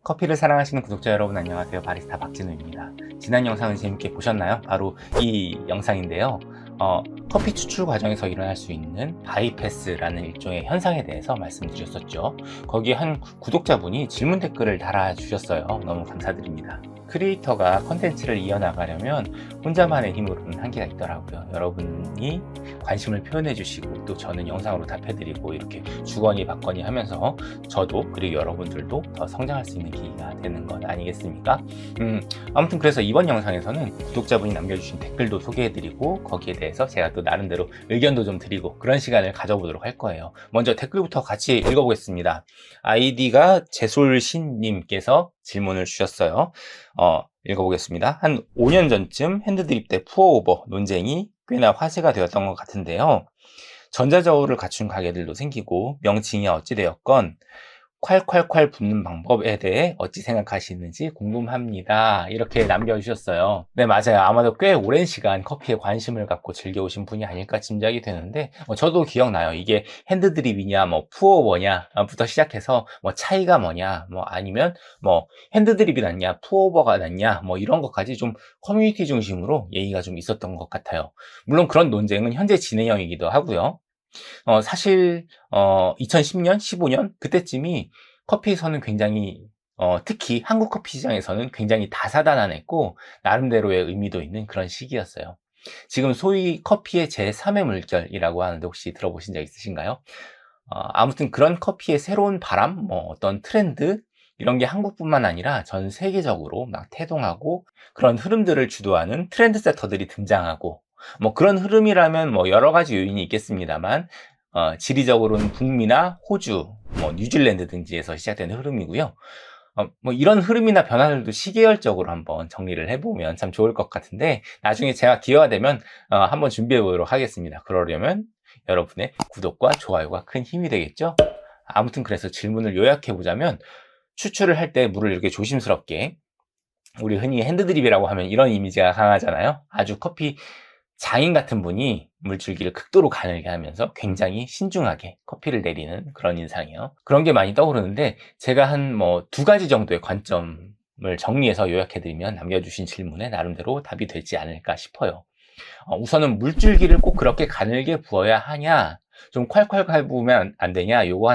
커피를 사랑하시는 구독자 여러분 안녕하세요. 바리스타 박진우입니다. 지난 영상을 재밌게 보셨나요? 바로 이 영상인데요. 커피 추출 과정에서 일어날 수 있는 바이패스라는 일종의 현상에 대해서 말씀드렸었죠. 거기에 한 구독자분이 질문 댓글을 달아주셨어요. 너무 감사드립니다. 크리에이터가 컨텐츠를 이어나가려면 혼자만의 힘으로는 한계가 있더라고요. 여러분이 관심을 표현해 주시고 또 저는 영상으로 답해드리고 이렇게 주거니 받거니 하면서 저도 그리고 여러분들도 더 성장할 수 있는 계기가 되는 것 아니겠습니까? 아무튼 그래서 이번 영상에서는 구독자분이 남겨주신 댓글도 소개해드리고 거기에 대해서 제가 또 나름대로 의견도 좀 드리고 그런 시간을 가져보도록 할 거예요. 먼저 댓글부터 같이 읽어보겠습니다. 아이디가 제솔신님께서 질문을 주셨어요. 읽어보겠습니다. 한 5년 전쯤 핸드드립 때 푸어오버 논쟁이 꽤나 화제가 되었던 것 같은데요. 전자저울을 갖춘 가게들도 생기고 명칭이 어찌되었건 콸콸콸 붙는 방법에 대해 어찌 생각하시는지 궁금합니다. 이렇게 남겨주셨어요. 네, 맞아요. 아마도 꽤 오랜 시간 커피에 관심을 갖고 즐겨오신 분이 아닐까 짐작이 되는데 저도 기억나요. 이게 핸드드립이냐 푸어오버냐부터 시작해서 차이가 뭐냐 아니면 핸드드립이 낫냐 푸어오버가 낫냐 이런 것까지 좀 커뮤니티 중심으로 얘기가 좀 있었던 것 같아요. 물론 그런 논쟁은 현재 진행형이기도 하고요. 사실 2010년, 15년 그때쯤이 커피에서는 굉장히 특히 한국 커피 시장에서는 굉장히 다사다난했고 나름대로의 의미도 있는 그런 시기였어요. 지금 소위 커피의 제3의 물결이라고 하는데 혹시 들어보신 적 있으신가요? 아무튼 그런 커피의 새로운 바람, 어떤 트렌드 이런 게 한국뿐만 아니라 전 세계적으로 막 태동하고 그런 흐름들을 주도하는 트렌드 세터들이 등장하고 그런 흐름이라면 여러 가지 요인이 있겠습니다만 지리적으로는 북미나 호주, 뉴질랜드 등지에서 시작되는 흐름이고요. 이런 흐름이나 변화들도 시계열적으로 한번 정리를 해보면 참 좋을 것 같은데 나중에 제가 기회가 되면 한번 준비해 보도록 하겠습니다. 그러려면 여러분의 구독과 좋아요가 큰 힘이 되겠죠? 아무튼 그래서 질문을 요약해 보자면 추출을 할 때 물을 이렇게 조심스럽게 우리 흔히 핸드드립이라고 하면 이런 이미지가 강하잖아요. 아주 커피 장인 같은 분이 물줄기를 극도로 가늘게 하면서 굉장히 신중하게 커피를 내리는 그런 인상이에요. 그런 게 많이 떠오르는데 제가 한 두 가지 정도의 관점을 정리해서 요약해드리면 남겨주신 질문에 나름대로 답이 되지 않을까 싶어요. 우선은 물줄기를 꼭 그렇게 가늘게 부어야 하냐 좀 콸콸콸 부으면 안 되냐 요거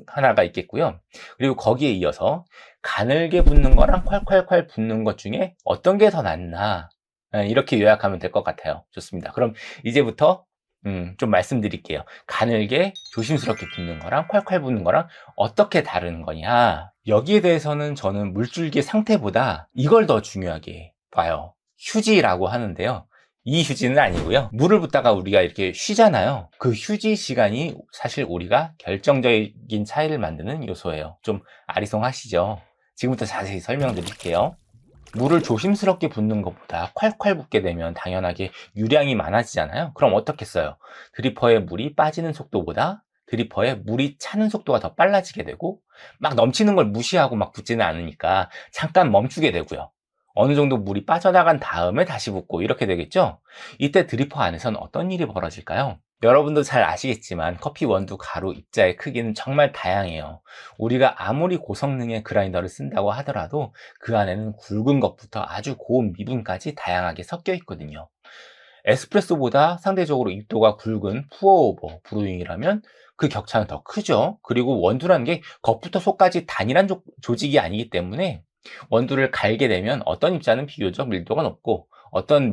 하나가 있겠고요. 그리고 거기에 이어서 가늘게 붓는 거랑 콸콸콸 붓는 것 중에 어떤 게 더 낫나 이렇게 요약하면 될 것 같아요. 좋습니다. 그럼 이제부터 좀 말씀드릴게요. 가늘게 조심스럽게 붓는 거랑 콸콸 붓는 거랑 어떻게 다른 거냐. 여기에 대해서는 저는 물줄기 상태보다 이걸 더 중요하게 봐요. 휴지라고 하는데요. 이 휴지는 아니고요. 물을 붓다가 우리가 이렇게 쉬잖아요. 그 휴지 시간이 사실 우리가 결정적인 차이를 만드는 요소예요. 좀 아리송하시죠? 지금부터 자세히 설명드릴게요. 물을 조심스럽게 붓는 것보다 콸콸 붓게 되면 당연하게 유량이 많아지잖아요. 그럼 어떻겠어요? 드리퍼에 물이 빠지는 속도보다 드리퍼에 물이 차는 속도가 더 빨라지게 되고 막 넘치는 걸 무시하고 막 붓지는 않으니까 잠깐 멈추게 되고요. 어느 정도 물이 빠져나간 다음에 다시 붓고 이렇게 되겠죠? 이때 드리퍼 안에서는 어떤 일이 벌어질까요? 여러분도 잘 아시겠지만 커피 원두 가루 입자의 크기는 정말 다양해요. 우리가 아무리 고성능의 그라인더를 쓴다고 하더라도 그 안에는 굵은 것부터 아주 고운 미분까지 다양하게 섞여 있거든요. 에스프레소보다 상대적으로 입도가 굵은 푸어오버 브루잉이라면 그 격차는 더 크죠. 그리고 원두라는 게 겉부터 속까지 단일한 조직이 아니기 때문에 원두를 갈게 되면 어떤 입자는 비교적 밀도가 높고 어떤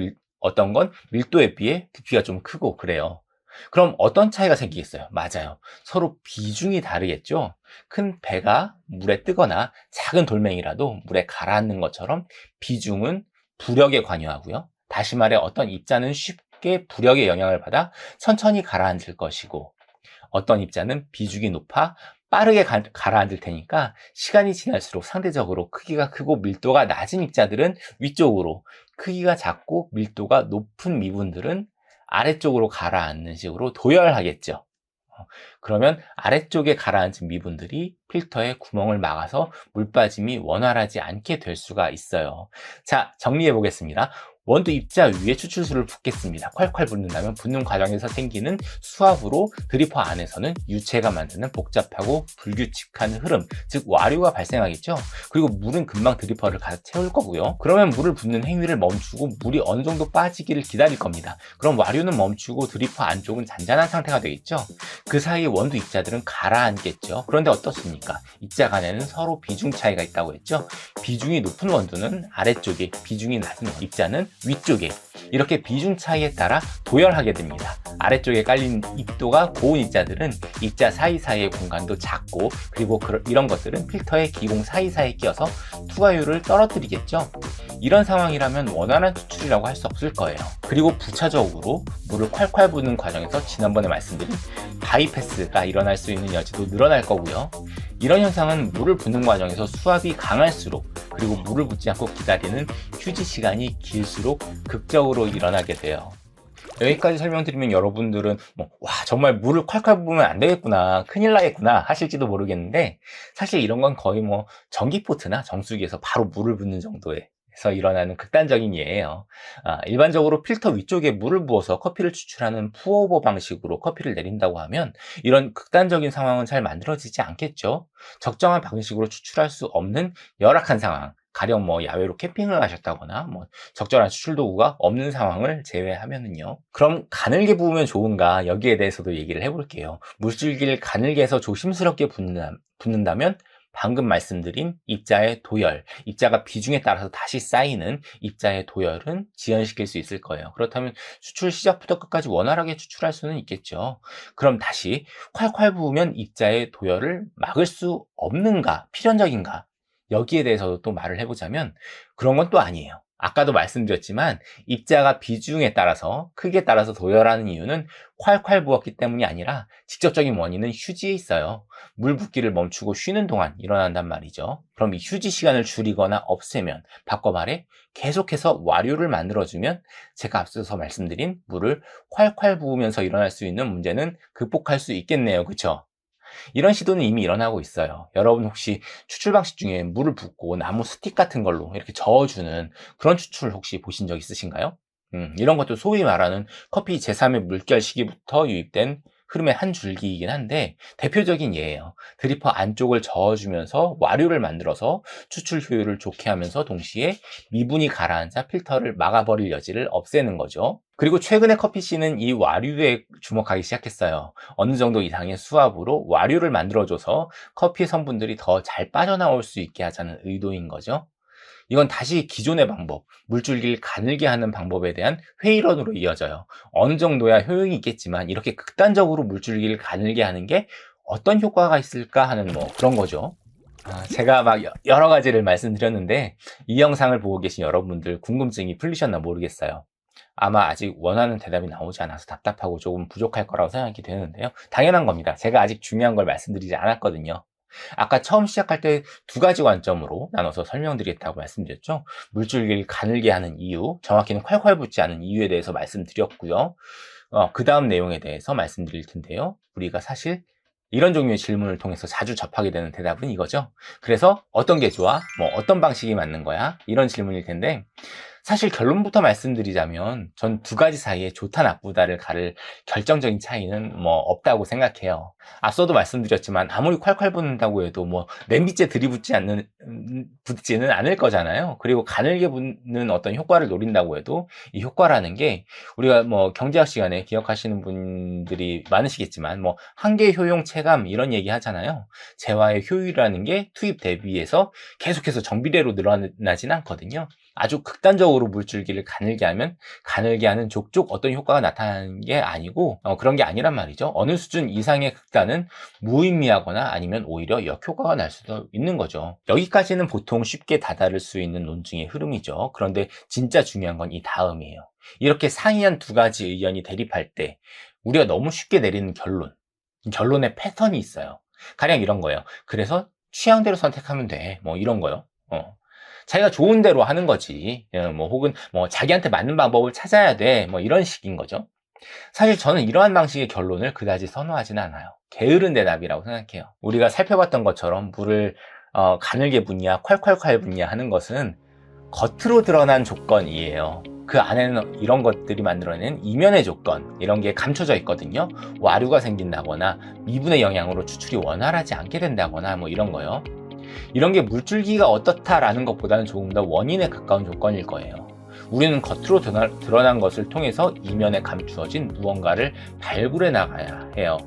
건 밀도에 비해 부피가 좀 크고 그래요. 그럼 어떤 차이가 생기겠어요? 맞아요. 서로 비중이 다르겠죠? 큰 배가 물에 뜨거나 작은 돌멩이라도 물에 가라앉는 것처럼 비중은 부력에 관여하고요. 다시 말해 어떤 입자는 쉽게 부력의 영향을 받아 천천히 가라앉을 것이고 어떤 입자는 비중이 높아 빠르게 가라앉을 테니까 시간이 지날수록 상대적으로 크기가 크고 밀도가 낮은 입자들은 위쪽으로, 크기가 작고 밀도가 높은 미분들은 아래쪽으로 가라앉는 식으로 도열하겠죠. 그러면 아래쪽에 가라앉은 미분들이 필터에 구멍을 막아서 물 빠짐이 원활하지 않게 될 수가 있어요. 자, 정리해 보겠습니다. 원두 입자 위에 추출수를 붓겠습니다. 콸콸 붓는다면 붓는 과정에서 생기는 수압으로 드리퍼 안에서는 유체가 만드는 복잡하고 불규칙한 흐름, 즉 와류가 발생하겠죠. 그리고 물은 금방 드리퍼를 가득 채울 거고요. 그러면 물을 붓는 행위를 멈추고 물이 어느 정도 빠지기를 기다릴 겁니다. 그럼 와류는 멈추고 드리퍼 안쪽은 잔잔한 상태가 되겠죠. 그 사이 원두 입자들은 가라앉겠죠. 그런데 어떻습니까? 입자 간에는 서로 비중 차이가 있다고 했죠. 비중이 높은 원두는 아래쪽에, 비중이 낮은 입자는 위쪽에, 이렇게 비중 차이에 따라 도열하게 됩니다. 아래쪽에 깔린 입도가 고운 입자들은 입자 사이사이의 공간도 작고, 그리고 이런 것들은 필터의 기공 사이사이에 끼어서 투과율을 떨어뜨리겠죠. 이런 상황이라면 원활한 추출이라고 할 수 없을 거예요. 그리고 부차적으로 물을 콸콸 부는 과정에서 지난번에 말씀드린 바이패스가 일어날 수 있는 여지도 늘어날 거고요. 이런 현상은 물을 붓는 과정에서 수압이 강할수록, 그리고 물을 붓지 않고 기다리는 휴지 시간이 길수록 극적으로 일어나게 돼요. 여기까지 설명드리면 여러분들은 와, 정말 물을 콸콸 부으면 안 되겠구나, 큰일 나겠구나 하실지도 모르겠는데, 사실 이런 건 거의 전기포트나 정수기에서 바로 물을 붓는 정도에서 일어나는 극단적인 예예요. 일반적으로 필터 위쪽에 물을 부어서 커피를 추출하는 푸어오버 방식으로 커피를 내린다고 하면 이런 극단적인 상황은 잘 만들어지지 않겠죠. 적정한 방식으로 추출할 수 없는 열악한 상황, 가령 야외로 캠핑을 가셨다거나 적절한 추출 도구가 없는 상황을 제외하면은요. 그럼 가늘게 부으면 좋은가, 여기에 대해서도 얘기를 해볼게요. 물줄기를 가늘게 해서 조심스럽게 붓는다면 방금 말씀드린 입자의 도열, 입자가 비중에 따라서 다시 쌓이는 입자의 도열은 지연시킬 수 있을 거예요. 그렇다면 추출 시작부터 끝까지 원활하게 추출할 수는 있겠죠. 그럼 다시 콸콸 부으면 입자의 도열을 막을 수 없는가, 필연적인가? 여기에 대해서도 또 말을 해보자면 그런 건 또 아니에요. 아까도 말씀드렸지만 입자가 비중에 따라서, 크기에 따라서 도열하는 이유는 콸콸 부었기 때문이 아니라 직접적인 원인은 휴지에 있어요. 물 붓기를 멈추고 쉬는 동안 일어난단 말이죠. 그럼 이 휴지 시간을 줄이거나 없애면, 바꿔 말해 계속해서 와류를 만들어주면 제가 앞서서 말씀드린 물을 콸콸 부으면서 일어날 수 있는 문제는 극복할 수 있겠네요. 그쵸? 이런 시도는 이미 일어나고 있어요. 여러분 혹시 추출 방식 중에 물을 붓고 나무 스틱 같은 걸로 이렇게 저어주는 그런 추출 혹시 보신 적 있으신가요? 이런 것도 소위 말하는 커피 제3의 물결 시기부터 유입된 흐름의 한 줄기이긴 한데 대표적인 예예요. 드리퍼 안쪽을 저어주면서 와류를 만들어서 추출 효율을 좋게 하면서 동시에 미분이 가라앉아 필터를 막아버릴 여지를 없애는 거죠. 그리고 최근에 커피씨는 이 와류에 주목하기 시작했어요. 어느 정도 이상의 수압으로 와류를 만들어줘서 커피 성분들이 더 잘 빠져나올 수 있게 하자는 의도인 거죠. 이건 다시 기존의 방법, 물줄기를 가늘게 하는 방법에 대한 회의론으로 이어져요. 어느 정도야 효용이 있겠지만 이렇게 극단적으로 물줄기를 가늘게 하는 게 어떤 효과가 있을까 하는 그런 거죠. 제가 여러 가지를 말씀드렸는데 이 영상을 보고 계신 여러분들 궁금증이 풀리셨나 모르겠어요. 아마 아직 원하는 대답이 나오지 않아서 답답하고 조금 부족할 거라고 생각이 되는데요. 당연한 겁니다. 제가 아직 중요한 걸 말씀드리지 않았거든요. 아까 처음 시작할 때 두 가지 관점으로 나눠서 설명드리겠다고 말씀드렸죠. 물줄기를 가늘게 하는 이유, 정확히는 콸콸 붓지 않은 이유에 대해서 말씀드렸고요. 그 다음 내용에 대해서 말씀드릴 텐데요. 우리가 사실 이런 종류의 질문을 통해서 자주 접하게 되는 대답은 이거죠. 그래서 어떤 게 좋아? 어떤 방식이 맞는 거야? 이런 질문일 텐데, 사실 결론부터 말씀드리자면 전 두 가지 사이에 좋다 나쁘다를 가를 결정적인 차이는 없다고 생각해요. 앞서도 말씀드렸지만 아무리 콸콸 붓는다고 해도 냄비째 붙지는 않을 거잖아요. 그리고 가늘게 붓는 어떤 효과를 노린다고 해도 이 효과라는 게 우리가 경제학 시간에 기억하시는 분들이 많으시겠지만 한계 효용 체감 이런 얘기 하잖아요. 재화의 효율이라는 게 투입 대비해서 계속해서 정비례로 늘어나진 않거든요. 아주 극단적으로 물줄기를 가늘게 하면 가늘게 하는 족족 어떤 효과가 나타나는 게 아니고 그런 게 아니란 말이죠. 어느 수준 이상의 극단은 무의미하거나 아니면 오히려 역효과가 날 수도 있는 거죠. 여기까지는 보통 쉽게 다다를 수 있는 논증의 흐름이죠. 그런데 진짜 중요한 건 이 다음이에요. 이렇게 상이한 두 가지 의견이 대립할 때 우리가 너무 쉽게 내리는 결론의 패턴이 있어요. 가령 이런 거예요. 그래서 취향대로 선택하면 돼. 이런 거요. 자기가 좋은 대로 하는 거지. 혹은 자기한테 맞는 방법을 찾아야 돼. 이런 식인 거죠. 사실 저는 이러한 방식의 결론을 그다지 선호하지는 않아요. 게으른 대답이라고 생각해요. 우리가 살펴봤던 것처럼 물을 가늘게 붓냐 콸콸콸 붓냐 하는 것은 겉으로 드러난 조건이에요. 그 안에는 이런 것들이 만들어낸 이면의 조건, 이런 게 감춰져 있거든요. 와류가 생긴다거나 미분의 영향으로 추출이 원활하지 않게 된다거나 뭐 이런 거요. 이런 게 물줄기가 어떻다라는 것보다는 조금 더 원인에 가까운 조건일 거예요. 우리는 겉으로 드러난 것을 통해서 이면에 감추어진 무언가를 발굴해 나가야 해요.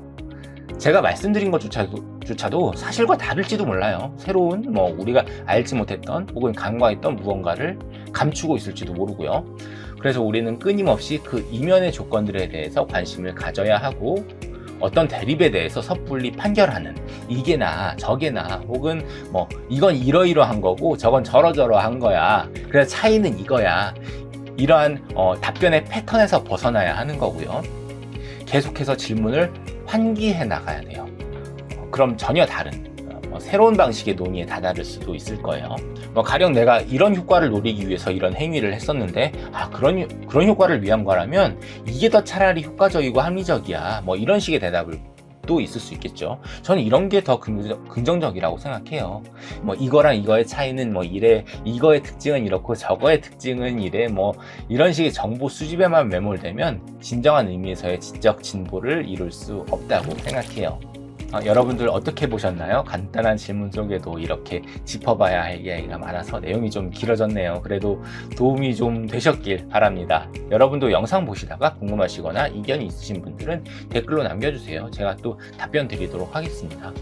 제가 말씀드린 것조차도 사실과 다를지도 몰라요. 새로운 우리가 알지 못했던 혹은 간과했던 무언가를 감추고 있을지도 모르고요. 그래서 우리는 끊임없이 그 이면의 조건들에 대해서 관심을 가져야 하고, 어떤 대립에 대해서 섣불리 판결하는, 이게나 저게나, 혹은 이건 이러이러한 거고 저건 저러저러한 거야, 그래서 차이는 이거야, 이러한 답변의 패턴에서 벗어나야 하는 거고요. 계속해서 질문을 환기해 나가야 돼요. 그럼 전혀 다른 새로운 방식의 논의에 다다를 수도 있을 거예요. 가령 내가 이런 효과를 노리기 위해서 이런 행위를 했었는데, 그런 효과를 위한 거라면 이게 더 차라리 효과적이고 합리적이야, 이런 식의 대답을 또 있을 수 있겠죠. 저는 이런 게 더 긍정적이라고 생각해요. 이거랑 이거의 차이는 이래, 이거의 특징은 이렇고 저거의 특징은 이래, 이런 식의 정보 수집에만 매몰되면 진정한 의미에서의 지적 진보를 이룰 수 없다고 생각해요. 여러분들 어떻게 보셨나요? 간단한 질문 속에도 이렇게 짚어봐야 할 이야기가 많아서 내용이 좀 길어졌네요. 그래도 도움이 좀 되셨길 바랍니다. 여러분도 영상 보시다가 궁금하시거나 이견이 있으신 분들은 댓글로 남겨주세요. 제가 또 답변 드리도록 하겠습니다.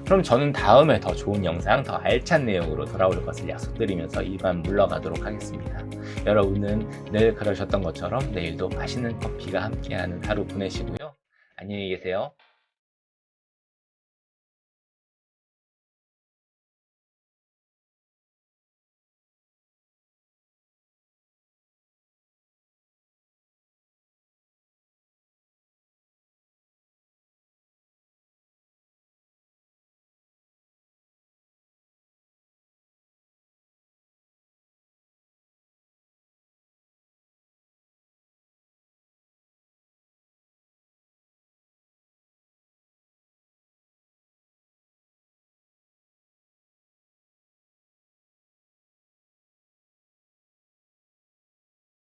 그럼 저는 다음에 더 좋은 영상, 더 알찬 내용으로 돌아올 것을 약속드리면서 이만 물러가도록 하겠습니다. 여러분은 늘 그러셨던 것처럼 내일도 맛있는 커피가 함께하는 하루 보내시고요. 안녕히 계세요.